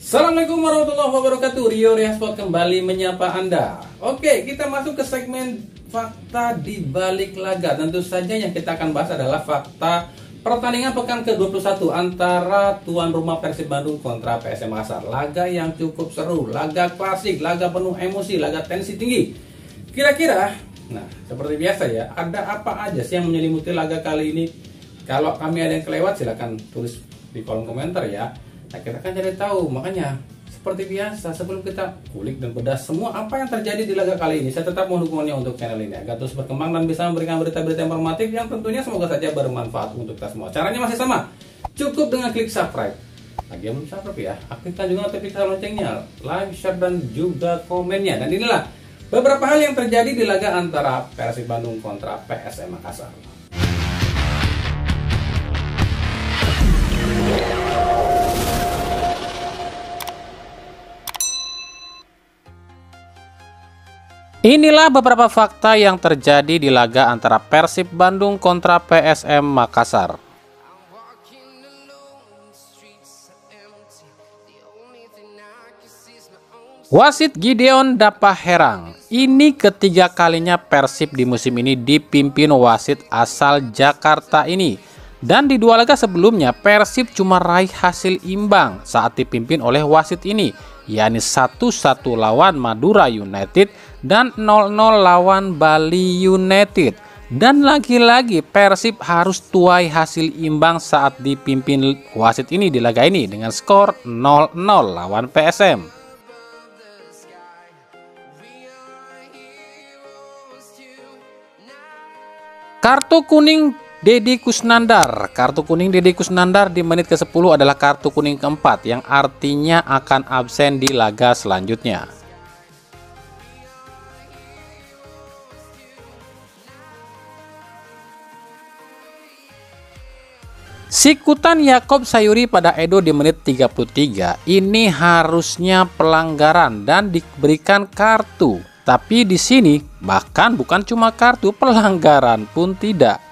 Assalamualaikum warahmatullahi wabarakatuh. Rio Rehasport kembali menyapa Anda. Oke, kita masuk ke segmen fakta di balik laga. Tentu saja yang kita akan bahas adalah fakta pertandingan pekan ke-21 antara tuan rumah Persib Bandung kontra PSM Makassar. Laga yang cukup seru, laga klasik, laga penuh emosi, laga tensi tinggi. Kira-kira, nah seperti biasa ya, ada apa aja sih yang menyelimuti laga kali ini? Kalau kami ada yang kelewat silahkan tulis di kolom komentar ya. Nah, kita akan cari tahu, makanya seperti biasa sebelum kita kulik dan bedah semua apa yang terjadi di laga kali ini, saya tetap mohon dukungannya untuk channel ini agar terus berkembang dan bisa memberikan berita-berita informatif yang tentunya semoga saja bermanfaat untuk kita semua. Caranya masih sama, cukup dengan klik subscribe. Bagi yang belum subscribe ya, aktifkan juga notifikasi loncengnya, like, share dan juga komennya. Dan inilah beberapa hal yang terjadi di laga antara Persib Bandung kontra PSM Makassar. Inilah beberapa fakta yang terjadi di laga antara Persib Bandung kontra PSM Makassar. Wasit Gideon Dapaherang. Ini ketiga kalinya Persib di musim ini dipimpin wasit asal Jakarta ini. Dan di dua laga sebelumnya Persib cuma raih hasil imbang saat dipimpin oleh wasit ini, yakni 1-1 lawan Madura United dan 0-0 lawan Bali United. Dan lagi-lagi Persib harus tuai hasil imbang saat dipimpin wasit ini di laga ini dengan skor 0-0 lawan PSM. Kartu kuning Deddy Kusnandar. Kartu kuning Deddy Kusnandar di menit ke-10 adalah kartu kuning keempat yang artinya akan absen di laga selanjutnya. Sikutan Yakob Sayuri pada Edo di menit 33 ini harusnya pelanggaran dan diberikan kartu. Tapi di sini bahkan bukan cuma kartu, pelanggaran pun tidak.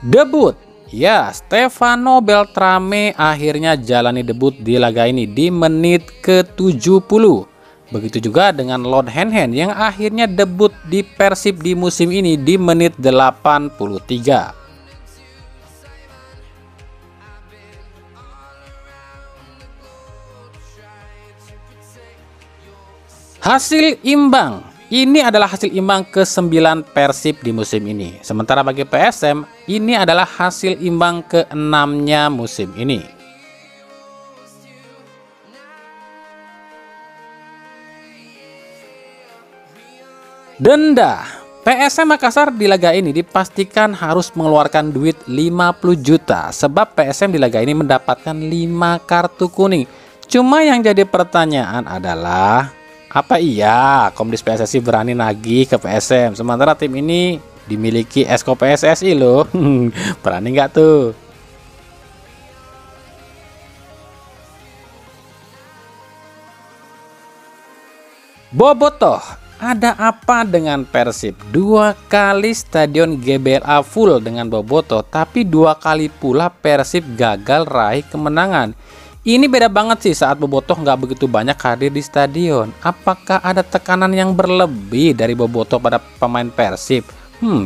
Debut, ya, Stefano Beltrame akhirnya jalani debut di laga ini di menit ke-70. Begitu juga dengan Lord Henhen yang akhirnya debut di Persib di musim ini di menit 83. Hasil imbang. Ini adalah hasil imbang ke-9 Persib di musim ini. Sementara bagi PSM, ini adalah hasil imbang ke-6-nya musim ini. Denda. PSM Makassar di laga ini dipastikan harus mengeluarkan duit 50 juta. Sebab PSM di laga ini mendapatkan 5 kartu kuning. Cuma yang jadi pertanyaan adalah, apa iya Komdis PSSI berani nagih ke PSM sementara tim ini dimiliki Esko PSSI loh? Berani nggak tuh? Bobotoh, ada apa dengan Persib? 2 kali stadion GBLA full dengan Bobotoh, tapi 2 kali pula Persib gagal raih kemenangan. Ini beda banget sih saat Bobotoh nggak begitu banyak hadir di stadion. Apakah ada tekanan yang berlebih dari Bobotoh pada pemain Persib?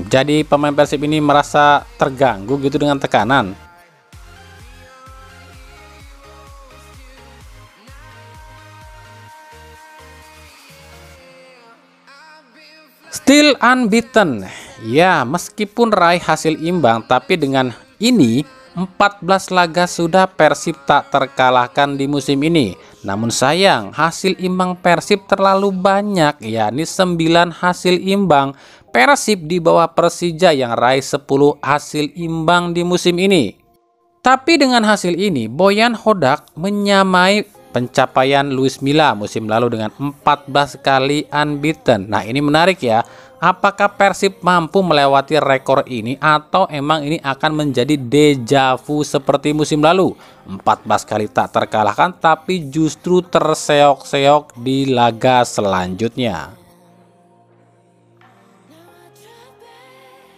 Jadi pemain Persib ini merasa terganggu gitu dengan tekanan. Still unbeaten. Ya, meskipun raih hasil imbang, tapi dengan ini 14 laga sudah Persib tak terkalahkan di musim ini. Namun sayang, hasil imbang Persib terlalu banyak, yakni 9 hasil imbang. Persib di bawah Persija yang raih 10 hasil imbang di musim ini. Tapi dengan hasil ini, Boyan Hodak menyamai pencapaian Luis Milla musim lalu dengan 14 kali unbeaten. Nah, ini menarik ya. Apakah Persib mampu melewati rekor ini atau emang ini akan menjadi dejavu seperti musim lalu? 14 kali tak terkalahkan tapi justru terseok-seok di laga selanjutnya.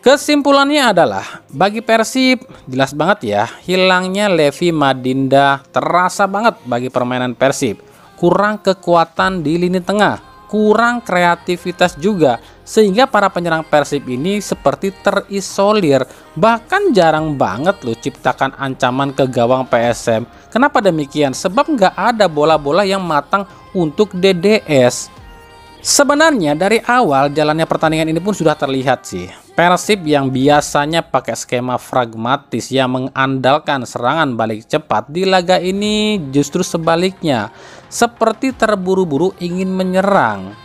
Kesimpulannya adalah, bagi Persib jelas banget ya, hilangnya Levi Madinda terasa banget bagi permainan Persib. Kurang kekuatan di lini tengah, kurang kreativitas juga, sehingga para penyerang Persib ini seperti terisolir. Bahkan jarang banget loh ciptakan ancaman ke gawang PSM. Kenapa demikian? Sebab nggak ada bola-bola yang matang untuk DDS. Sebenarnya dari awal jalannya pertandingan ini pun sudah terlihat sih. Persib yang biasanya pakai skema pragmatis yang mengandalkan serangan balik cepat, di laga ini justru sebaliknya, seperti terburu-buru ingin menyerang.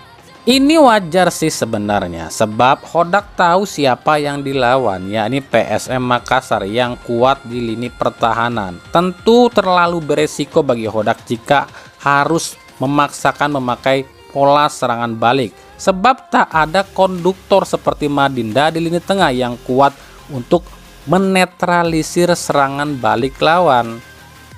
Ini wajar sih sebenarnya, sebab Hodak tahu siapa yang dilawan, yakni PSM Makassar yang kuat di lini pertahanan. Tentu terlalu beresiko bagi Hodak jika harus memaksakan memakai pola serangan balik, sebab tak ada konduktor seperti Madinda di lini tengah yang kuat untuk menetralisir serangan balik lawan.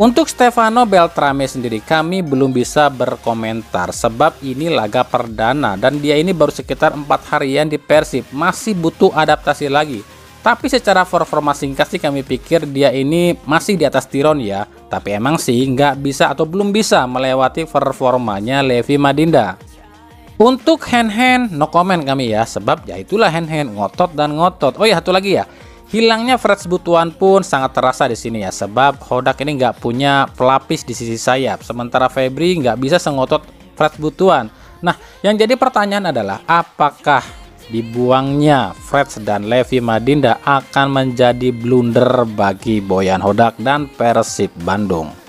Untuk Stefano Beltrame sendiri kami belum bisa berkomentar, sebab ini laga perdana dan dia ini baru sekitar 4 harian di Persib, masih butuh adaptasi lagi. Tapi secara performa singkat sih kami pikir dia ini masih di atas tiron ya. Tapi emang sih nggak bisa atau belum bisa melewati performanya Levi Madinda. Untuk hand-hand no comment kami ya, sebab ya itulah hand-hand, ngotot dan ngotot. Oh ya, satu lagi ya, hilangnya Freds Butuan pun sangat terasa di sini ya, sebab Hodak ini nggak punya pelapis di sisi sayap, sementara Febri nggak bisa sengotot Freds Butuan. Nah, yang jadi pertanyaan adalah apakah dibuangnya Freds dan Levi Madinda akan menjadi blunder bagi Boyan Hodak dan Persib Bandung.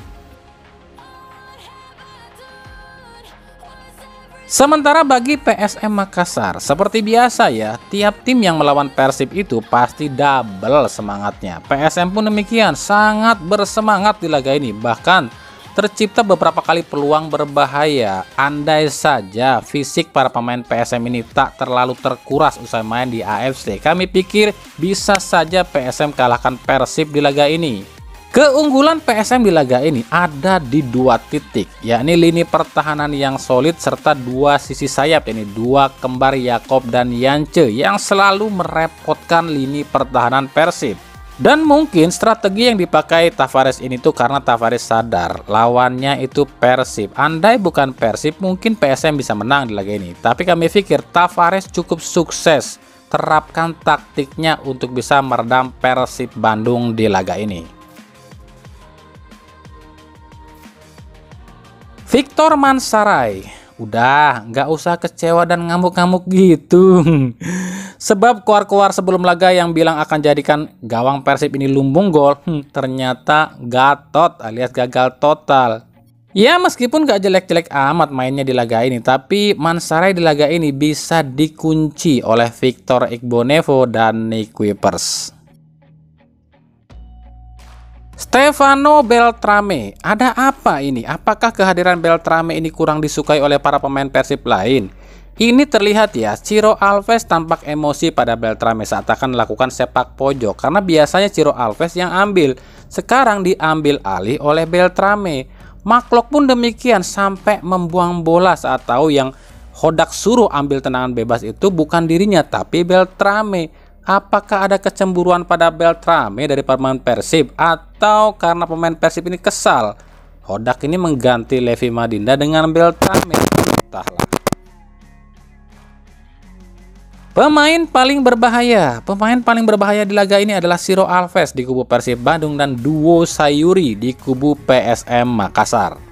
Sementara bagi PSM Makassar, seperti biasa ya, tiap tim yang melawan Persib itu pasti double semangatnya. PSM pun demikian, sangat bersemangat di laga ini, bahkan tercipta beberapa kali peluang berbahaya. Andai saja fisik para pemain PSM ini tak terlalu terkuras usai main di AFC, kami pikir bisa saja PSM kalahkan Persib di laga ini. Keunggulan PSM di laga ini ada di 2 titik, yakni lini pertahanan yang solid serta 2 sisi sayap, yakni 2 kembar Yakob dan Yance yang selalu merepotkan lini pertahanan Persib. Dan mungkin strategi yang dipakai Tavares ini tuh karena Tavares sadar lawannya itu Persib. Andai bukan Persib mungkin PSM bisa menang di laga ini. Tapi kami pikir Tavares cukup sukses terapkan taktiknya untuk bisa meredam Persib Bandung di laga ini. Victor Mansaray, udah nggak usah kecewa dan ngamuk-ngamuk gitu. Sebab keluar-keluar sebelum laga yang bilang akan jadikan gawang Persib ini lumbung gol, ternyata gatot alias gagal total. Ya meskipun gak jelek-jelek amat mainnya di laga ini, tapi Mansaray di laga ini bisa dikunci oleh Victor Igbonevo dan Nick Kuipers. Stefano Beltrame, ada apa ini? Apakah kehadiran Beltrame ini kurang disukai oleh para pemain Persib lain? Ini terlihat ya, Ciro Alves tampak emosi pada Beltrame saat akan melakukan sepak pojok, karena biasanya Ciro Alves yang ambil, sekarang diambil alih oleh Beltrame. Maklok pun demikian, sampai membuang bola saat tahu yang Hodak suruh ambil tendangan bebas itu bukan dirinya tapi Beltrame. Apakah ada kecemburuan pada Beltrame dari pemain Persib atau karena pemain Persib ini kesal? Hodak ini mengganti Levi Madinda dengan Beltrame, entahlah. Pemain paling berbahaya di laga ini adalah Ciro Alves di kubu Persib Bandung dan Duo Sayuri di kubu PSM Makassar.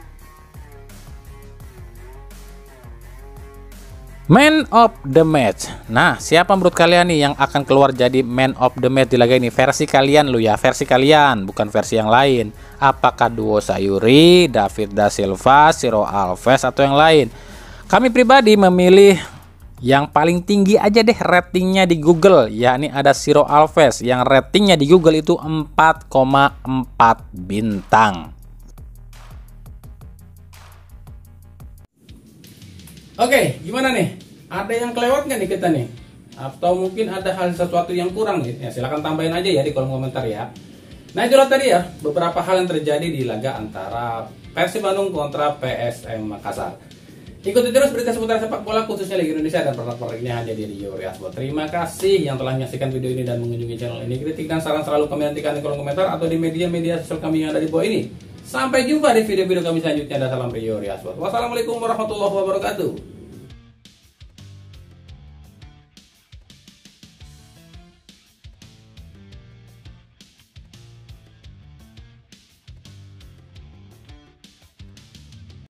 Man of the match. Nah, siapa menurut kalian nih yang akan keluar jadi man of the match di laga ini? Versi kalian lu ya, versi kalian, bukan versi yang lain. Apakah Duo Sayuri, David Da Silva, Ciro Alves atau yang lain? Kami pribadi memilih yang paling tinggi aja deh ratingnya di Google, yakni ada Ciro Alves yang ratingnya di Google itu 4,4 bintang. Oke, gimana nih? Ada yang kelewat nggak nih kita nih? Atau mungkin ada hal sesuatu yang kurang nih? Ya, silahkan tambahin aja ya di kolom komentar ya. Nah itulah tadi ya beberapa hal yang terjadi di laga antara Persib Bandung kontra PSM Makassar. Ikuti terus berita seputar sepak bola khususnya Liga Indonesia dan pernak-perniknya hanya di Rio Riaspo. Terima kasih yang telah menyaksikan video ini dan mengunjungi channel ini. Kritik dan saran selalu kami nantikan di kolom komentar atau di media-media sosial kami yang ada di bawah ini. Sampai jumpa di video-video kami selanjutnya dan salam Rio Riaspo. Wassalamualaikum warahmatullahi wabarakatuh.